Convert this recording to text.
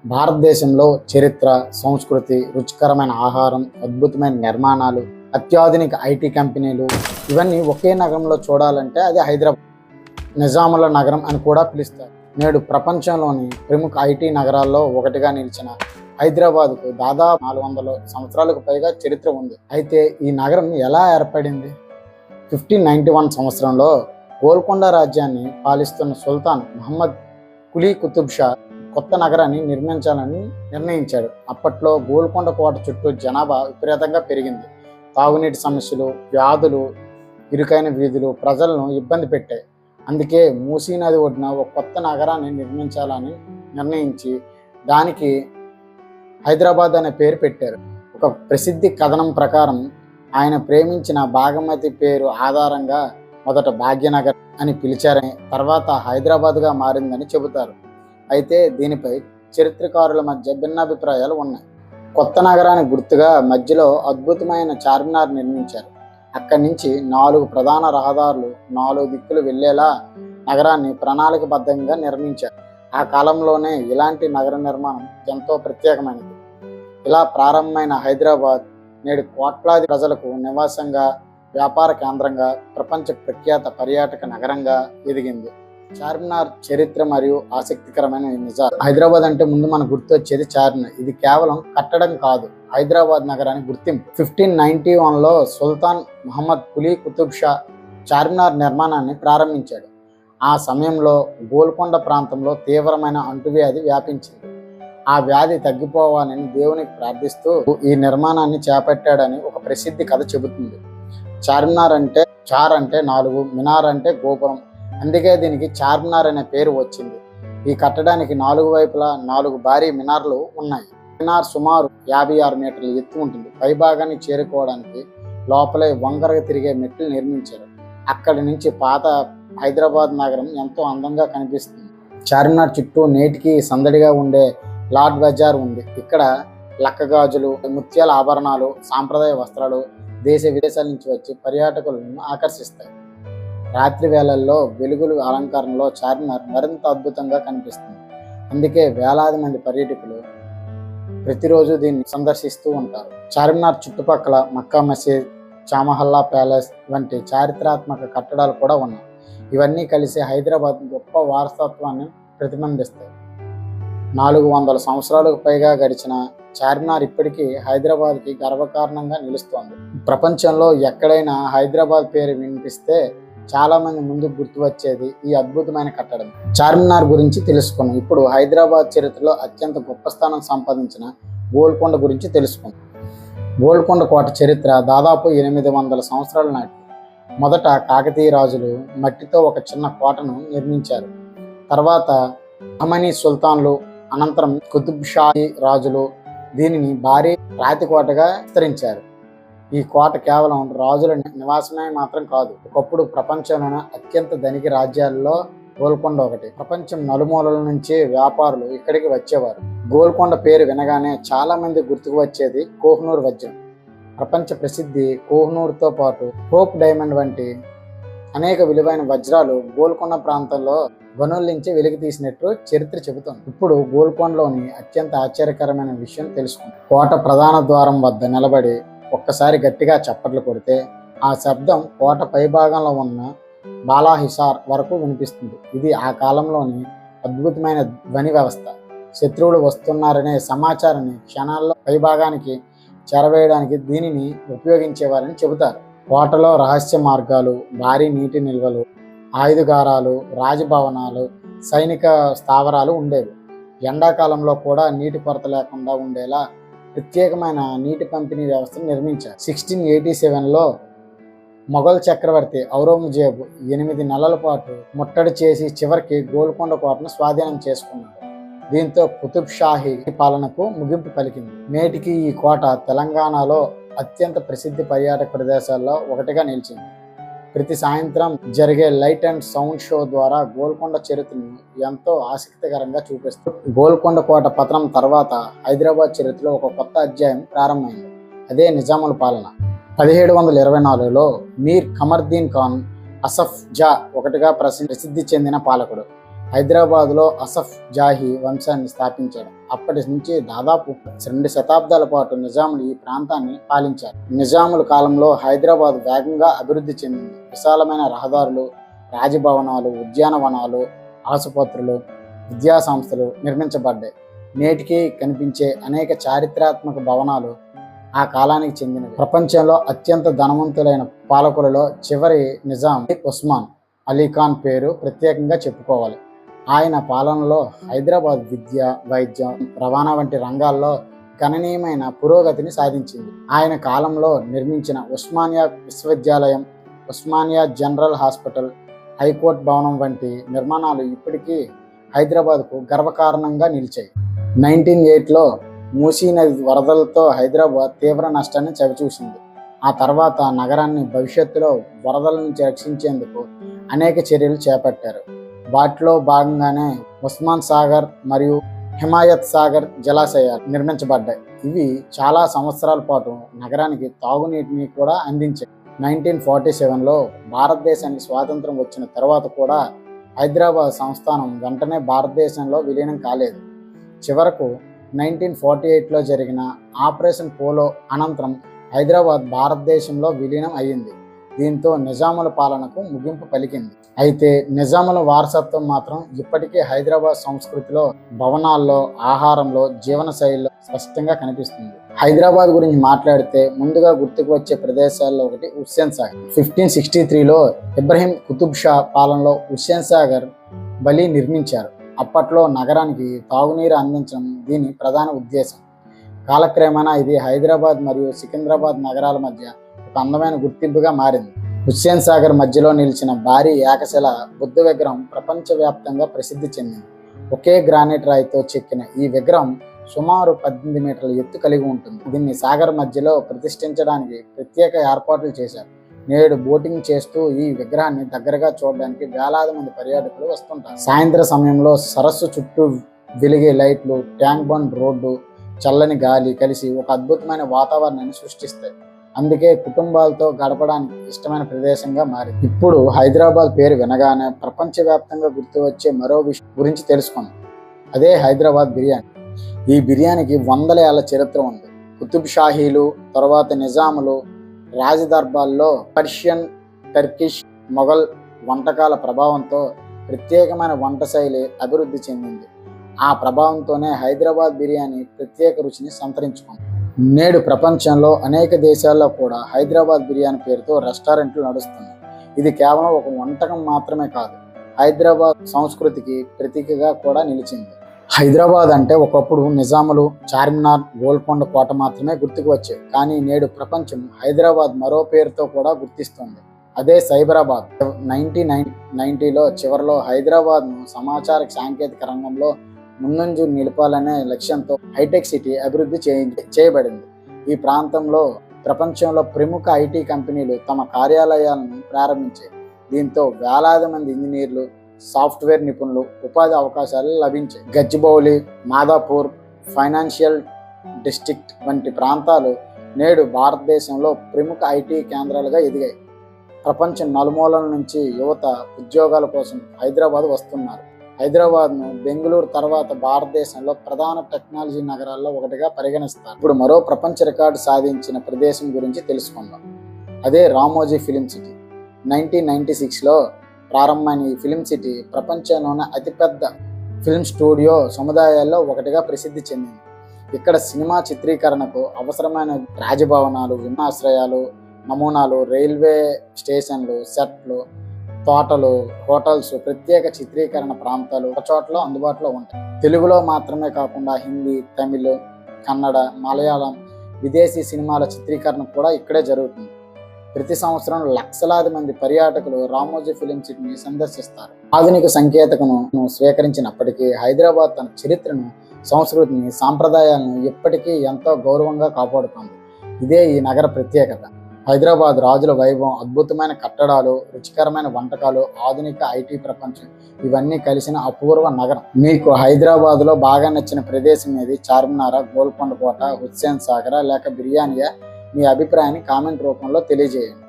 భారతదేశంలో చరిత్ర, సంస్కృతి, రుచికరమైన ఆహారం, అద్భుతమైన నిర్మాణాలు, అత్యాధునిక ఐటీ కంపెనీలు ఇవన్నీ ఒకే నగరంలో చూడాలంటే అది హైదరాబాద్. నిజాముల నగరం అని కూడా పిలుస్తారు. నేడు ప్రపంచంలోని ప్రముఖ ఐటీ నగరాల్లో ఒకటిగా నిలిచిన హైదరాబాద్కు దాదాపు 400 సంవత్సరాలకు పైగా చరిత్ర ఉంది. అయితే ఈ నగరం ఎలా ఏర్పడింది? 1591 సంవత్సరంలో గోల్కొండ రాజ్యాన్ని పాలిస్తున్న సుల్తాన్ మహమ్మద్ కులీ కుతుబ్ షా కొత్త నగరాన్ని నిర్మించాలని నిర్ణయించాడు. అప్పట్లో గోల్కొండ కోట చుట్టూ జనాభా విపరీతంగా పెరిగింది. తాగునీటి సమస్యలు, వ్యాధులు, ఇరుకైన వీధులు ప్రజలను ఇబ్బంది పెట్టాయి. అందుకే మూసీ నది ఒడ్డున ఒక కొత్త నగరాన్ని నిర్మించాలని నిర్ణయించి దానికి హైదరాబాద్ అనే పేరు పెట్టారు. ఒక ప్రసిద్ధి కథనం ప్రకారం ఆయన ప్రేమించిన భాగమతి పేరు ఆధారంగా మొదట భాగ్యనగర్ అని పిలిచారని, తర్వాత హైదరాబాద్గా మారిందని చెబుతారు. అయితే దీనిపై చరిత్రకారుల మధ్య భిన్నాభిప్రాయాలు ఉన్నాయి. కొత్త నగరానికి గుర్తుగా మధ్యలో అద్భుతమైన చార్మినార్ నిర్మించారు. అక్కడి నుంచి 4 ప్రధాన రహదారులు 4 దిక్కులు వెళ్లేలా నగరాన్ని ప్రణాళికబద్ధంగా నిర్మించారు. ఆ కాలంలోనే ఇలాంటి నగర నిర్మాణం ఎంతో ప్రత్యేకమైనది. ఇలా ప్రారంభమైన హైదరాబాద్ నేడు కోట్లాది ప్రజలకు నివాసంగా, వ్యాపార కేంద్రంగా, ప్రపంచ ప్రఖ్యాత పర్యాటక నగరంగా ఎదిగింది. చార్మినార్ చరిత్ర మరియు ఆసక్తికరమైన నిజాలు. హైదరాబాద్ అంటే ముందు మనకు గుర్తొచ్చేది చార్మినార్. ఇది కేవలం కట్టడం కాదు, హైదరాబాద్ నగరానికి గుర్తింపు. 1591లో సుల్తాన్ మహమ్మద్ కులీ కుతుబ్ షా చార్మినార్ నిర్మాణాన్ని ప్రారంభించాడు. ఆ సమయంలో గోల్కొండ ప్రాంతంలో తీవ్రమైన అంటువ్యాధి వ్యాపించింది. ఆ వ్యాధి తగ్గిపోవాలని దేవునికి ప్రార్థిస్తూ ఈ నిర్మాణాన్ని చేపట్టాడని ఒక ప్రసిద్ధి కథ చెబుతుంది. చార్మినార్ అంటే చార్ అంటే 4, మినార్ అంటే గోపురం. అందుకే దీనికి చార్మినార్ అనే పేరు వచ్చింది. ఈ కట్టడానికి 4 వైపులా 4 భారీ మినార్లు ఉన్నాయి. మినార్ సుమారు 56 మీటర్ల ఎత్తు ఉంటుంది. పైభాగాన్ని చేరుకోవడానికి లోపలే వంకరగా తిరిగే మెట్లు నిర్మించారు. అక్కడి నుంచి పాత హైదరాబాద్ నగరం ఎంతో అందంగా కనిపిస్తుంది. చార్మినార్ చుట్టూ నేటికి సందడిగా ఉండే లాడ్ బజార్ ఉంది. ఇక్కడ లక్కగాజులు, ముత్యాల ఆభరణాలు, సాంప్రదాయ వస్త్రాలు దేశ విదేశాల నుంచి వచ్చి పర్యాటకులను ఆకర్షిస్తాయి. రాత్రి వేళల్లో వెలుగులు అలంకరణలో చార్మినార్ మరింత అద్భుతంగా కనిపిస్తుంది. అందుకే వేలాది మంది పర్యాటకులు ప్రతిరోజు దీన్ని సందర్శిస్తూ ఉంటారు. చార్మినార్ చుట్టుపక్కల మక్కా మసీద్, చామహల్లా ప్యాలెస్ వంటి చారిత్రాత్మక కట్టడాలు కూడా ఉన్నాయి. ఇవన్నీ కలిసి హైదరాబాద్ గొప్ప వారసత్వాన్ని ప్రతిబింబిస్తాయి. 400 సంవత్సరాలకు పైగా గడిచిన చార్మినార్ ఇప్పటికీ హైదరాబాద్కి గర్వకారణంగా నిలుస్తోంది. ప్రపంచంలో ఎక్కడైనా హైదరాబాద్ పేరు వినిపిస్తే చాలా మంది ముందుకు గుర్తు వచ్చేది ఈ అద్భుతమైన కట్టడం. చార్మినార్ గురించి తెలుసుకున్నాం. ఇప్పుడు హైదరాబాద్ చరిత్రలో అత్యంత గొప్ప స్థానం సంపాదించిన గోల్కొండ గురించి తెలుసుకుందాం. గోల్కొండ కోట చరిత్ర దాదాపు 800 సంవత్సరాల నాటి. మొదట కాకతీయ రాజులు మట్టితో ఒక చిన్న కోటను నిర్మించారు. తర్వాత అహమనీ సుల్తాన్లు, అనంతరం కుతుబ్ షాహీ రాజులు దీనిని భారీ రాతి కోటగా విస్తరించారు. ఈ కోట కేవలం రాజుల నివాసమే మాత్రం కాదు, ఒకప్పుడు ప్రపంచంలోని అత్యంత ధనిక రాజ్యాల్లో గోల్కొండ ఒకటి. ప్రపంచం నలుమూలల నుంచి వ్యాపారులు ఇక్కడికి వచ్చేవారు. గోల్కొండ పేరు వినగానే చాలా మంది గుర్తుకు వచ్చేది కోహినూర్ వజ్రం. ప్రపంచ ప్రసిద్ధి కోహినూర్తో పాటు హోప్ డైమండ్ వంటి అనేక విలువైన వజ్రాలు గోల్కొండ ప్రాంతంలో గనుల నుంచి వెలికి తీసినట్టు చరిత్ర చెబుతుంది. ఇప్పుడు గోల్కొండలోని అత్యంత ఆశ్చర్యకరమైన విషయం తెలుసుకుందాం. కోట ప్రధాన ద్వారం వద్ద నిలబడి ఒక్కసారి గట్టిగా చప్పట్లు కొడితే ఆ శబ్దం కోట పైభాగంలో ఉన్న బాలాహిసార్ వరకు వినిపిస్తుంది. ఇది ఆ కాలంలోని అద్భుతమైన ధ్వని వ్యవస్థ. శత్రువులు వస్తున్నారనే సమాచారాన్ని క్షణాల్లో పైభాగానికి చేరవేయడానికి దీనిని ఉపయోగించేవారని చెబుతారు. కోటలో రహస్య మార్గాలు, భారీ నీటి నిల్వలు, ఆయుధగారాలు, రాజభవనాలు, సైనిక స్థావరాలు ఉండేవి. ఎండాకాలంలో కూడా నీటి కొరత లేకుండా ఉండేలా ప్రత్యేకమైన నీటి పంపిణీ వ్యవస్థను నిర్మించారు. 1687లో మొఘల్ చక్రవర్తి ఔరంగజేబు 8 నెలల పాటు ముట్టడి చేసి చివరికి గోల్కొండ కోటను స్వాధీనం చేసుకున్నాడు. దీంతో కుతుబ్ షాహీ పాలనకు ముగింపు పలికింది. నేటికి ఈ కోట తెలంగాణలో అత్యంత ప్రసిద్ధి పర్యాటక ప్రదేశాల్లో ఒకటిగా నిలిచింది. ప్రతి సాయంత్రం జరిగే లైట్ అండ్ సౌండ్ షో ద్వారా గోల్కొండ చరిత్రను ఎంతో ఆసక్తికరంగా చూపిస్తుంది. గోల్కొండ కోట పతనం తర్వాత హైదరాబాద్ చరిత్రలో ఒక కొత్త అధ్యాయం ప్రారంభమైంది. అదే నిజాముల పాలన. 1724లో మీర్ ఖమర్దీన్ ఖాన్ అసఫ్ జా ఒకటిగా ప్రసిద్ధి చెందిన పాలకుడు. హైదరాబాద్లో అసఫ్ జాహీ వంశాన్ని స్థాపించాడు. అప్పటి నుంచి దాదాపు 2 శతాబ్దాల పాటు నిజాములు ఈ ప్రాంతాన్ని పాలించారు. నిజాముల కాలంలో హైదరాబాద్ వేగంగా అభివృద్ధి చెందింది. విశాలమైన రహదారులు, రాజభవనాలు, ఉద్యానవనాలు, ఆసుపత్రులు, విద్యా సంస్థలు నిర్మించబడ్డాయి. నేటికి కనిపించే అనేక చారిత్రాత్మక భవనాలు ఆ కాలానికి చెందినవి. ప్రపంచంలో అత్యంత ధనవంతులైన పాలకులలో చివరి నిజాం ఉస్మాన్ అలీ ఖాన్ పేరు ప్రత్యేకంగా చెప్పుకోవాలి. ఆయన పాలనలో హైదరాబాద్ విద్య, వైద్యం, రవాణా వంటి రంగాల్లో గణనీయమైన పురోగతిని సాధించింది. ఆయన కాలంలో నిర్మించిన ఉస్మానియా విశ్వవిద్యాలయం, ఉస్మానియా జనరల్ హాస్పిటల్, హైకోర్టు భవనం వంటి నిర్మాణాలు ఇప్పటికీ హైదరాబాద్కు గర్వకారణంగా నిలిచాయి. 1908లో మూసీ నది వరదలతో హైదరాబాద్ తీవ్ర నష్టాన్ని చవిచూసింది. ఆ తర్వాత నగరాన్ని భవిష్యత్తులో వరదల నుంచి రక్షించేందుకు అనేక చర్యలు చేపట్టారు. వాటిలో భాగంగానే ఉస్మాన్ సాగర్ మరియు హిమాయత్ సాగర్ జలాశయాలు నిర్మించబడ్డాయి. ఇవి చాలా సంవత్సరాల పాటు నగరానికి తాగునీటిని కూడా అందించాయి. 1947లో భారతదేశానికి స్వాతంత్రం వచ్చిన తర్వాత కూడా హైదరాబాద్ సంస్థానం వెంటనే భారతదేశంలో విలీనం కాలేదు. చివరకు 1948లో జరిగిన ఆపరేషన్ పోలో అనంతరం హైదరాబాద్ భారతదేశంలో విలీనం అయ్యింది. దీంతో నిజాముల పాలనకు ముగింపు పలికింది. అయితే నిజాముల వారసత్వం మాత్రం ఇప్పటికీ హైదరాబాద్ సంస్కృతిలో, భవనాల్లో, ఆహారంలో, జీవన శైలిలో స్పష్టంగా కనిపిస్తుంది. హైదరాబాద్ గురించి మాట్లాడితే ముందుగా గుర్తుకు వచ్చే ప్రదేశాల్లో ఒకటి హుస్సేన్ సాగర్. 1563లో ఇబ్రహీం కుతుబ్ షా పాలనలో హుస్సేన్ సాగర్ బలి నిర్మించారు. అప్పట్లో నగరానికి తాగునీరు అందించడం దీని ప్రధాన ఉద్దేశం. కాలక్రమేణా ఇది హైదరాబాద్ మరియు సికింద్రాబాద్ నగరాల మధ్య ఒక అందమైన గుర్తింపుగా మారింది. హుస్సేన్ సాగర్ మధ్యలో నిలిచిన భారీ ఏకశిల బుద్ధ విగ్రహం ప్రపంచవ్యాప్తంగా ప్రసిద్ధి చెందింది. ఒకే గ్రానైట్ రాయితో చెక్కిన ఈ విగ్రహం సుమారు 18 మీటర్ల ఎత్తు కలిగి ఉంటుంది. దీన్ని సాగర్ మధ్యలో ప్రతిష్ఠించడానికి ప్రత్యేక ఏర్పాట్లు చేశారు. నేడు బోటింగ్ చేస్తూ ఈ విగ్రహాన్ని దగ్గరగా చూడడానికి వేలాది మంది పర్యాటకులు వస్తుంటారు. సాయంత్రం సమయంలో సరస్సు చుట్టూ వెలిగే లైట్లు, ట్యాంక్ బండ్ రోడ్డు, చల్లని గాలి కలిసి ఒక అద్భుతమైన వాతావరణాన్ని సృష్టిస్తాయి. అందుకే కుటుంబాలతో గడపడానికి ఇష్టమైన ప్రదేశంగా మారింది. ఇప్పుడు హైదరాబాద్ పేరు వినగానే ప్రపంచవ్యాప్తంగా గుర్తు వచ్చే మరో విషయం గురించి తెలుసుకుందాం. అదే హైదరాబాద్ బిర్యానీ. ఈ బిర్యానీకి 100 ఏళ్ల చరిత్ర ఉంది. కుతుబ్ షాహీలు, తర్వాత నిజాములు రాజదర్బార్లో పర్షియన్, టర్కిష్, మొఘల్ వంటకాల ప్రభావంతో ప్రత్యేకమైన వంట శైలి అభివృద్ధి చెందింది. ఆ ప్రభావంతోనే హైదరాబాద్ బిర్యానీ ప్రత్యేక రుచిని సంతరించుకుంది. నేడు ప్రపంచంలో అనేక దేశాల్లో కూడా హైదరాబాద్ బిర్యానీ పేరుతో రెస్టారెంట్లు నడుస్తున్నాయి. ఇది కేవలం ఒక వంటకం మాత్రమే కాదు, హైదరాబాద్ సంస్కృతికి ప్రతీకగా కూడా నిలిచింది. హైదరాబాద్ అంటే ఒకప్పుడు నిజాములు, చార్మినార్, గోల్కొండ కోట మాత్రమే గుర్తుకు వచ్చేవి. కానీ నేడు ప్రపంచం హైదరాబాద్ మరో పేరుతో కూడా గుర్తిస్తుంది. అదే సైబరాబాద్. 1990లో చివరిలో హైదరాబాద్ను సమాచార సాంకేతిక రంగంలో ముందంజు నిలపాలనే లక్ష్యంతో హైటెక్ సిటీ అభివృద్ధి చేయబడింది. ఈ ప్రాంతంలో ప్రపంచంలో ప్రముఖ ఐటీ కంపెనీలు తమ కార్యాలయాలను ప్రారంభించాయి. దీంతో వేలాది మంది ఇంజనీర్లు, సాఫ్ట్వేర్ నిపుణులు ఉపాధి అవకాశాలు లభించాయి. గచ్చిబౌలి, మాదాపూర్, ఫైనాన్షియల్ డిస్ట్రిక్ట్ వంటి ప్రాంతాలు నేడు భారతదేశంలో ప్రముఖ ఐటీ కేంద్రాలుగా ఎదిగాయి. ప్రపంచం నలుమూలల నుంచి యువత ఉద్యోగాల కోసం హైదరాబాద్ వస్తున్నారు. హైదరాబాద్ను బెంగళూరు తర్వాత భారతదేశంలో ప్రధాన టెక్నాలజీ నగరాల్లో ఒకటిగా పరిగణిస్తారు. ఇప్పుడు మరో ప్రపంచ రికార్డు సాధించిన ప్రదేశం గురించి తెలుసుకుందాం. అదే రామోజీ ఫిలిం సిటీ. 1996లో ప్రారంభమైన ఈ ఫిలిం సిటీ ప్రపంచంలోనే అతిపెద్ద ఫిల్మ్ స్టూడియో సముదాయాల్లో ఒకటిగా ప్రసిద్ధి చెందింది. ఇక్కడ సినిమా చిత్రీకరణకు అవసరమైన రాజభవనాలు, విమానాశ్రయాలు, నమూనాలు, రైల్వే స్టేషన్లు, సెట్లు, తోటలు, హోటల్స్, ప్రత్యేక చిత్రీకరణ ప్రాంతాలు ఒక చోట్ల అందుబాటులో ఉంటాయి. తెలుగులో మాత్రమే కాకుండా హిందీ, తమిళ్, కన్నడ, మలయాళం, విదేశీ సినిమాల చిత్రీకరణ కూడా ఇక్కడే జరుగుతుంది. ప్రతి సంవత్సరం లక్షలాది మంది పర్యాటకులు రామోజీ ఫిలిం సిటీని సందర్శిస్తారు. ఆధునిక సంకేతకును స్వీకరించినప్పటికీ హైదరాబాద్ తన చరిత్రను, సంస్కృతిని, సాంప్రదాయాలను ఎప్పటికీ ఎంతో గౌరవంగా కాపాడుతుంది. ఇదే ఈ నగర ప్రత్యేకత. హైదరాబాద్ రాజుల వైభవం, అద్భుతమైన కట్టడాలు, రుచికరమైన వంటకాలు, ఆధునిక ఐటీ ప్రపంచం ఇవన్నీ కలిసిన అపూర్వ నగరం. మీకు హైదరాబాద్లో బాగా నచ్చిన ప్రదేశం ఏది? చార్మినారా, గోల్కొండ కోట, హుస్సేన్ సాగరా లేక బిర్యానీయా? మీ అభిప్రాయాన్ని కామెంట్ రూపంలో తెలియజేయండి.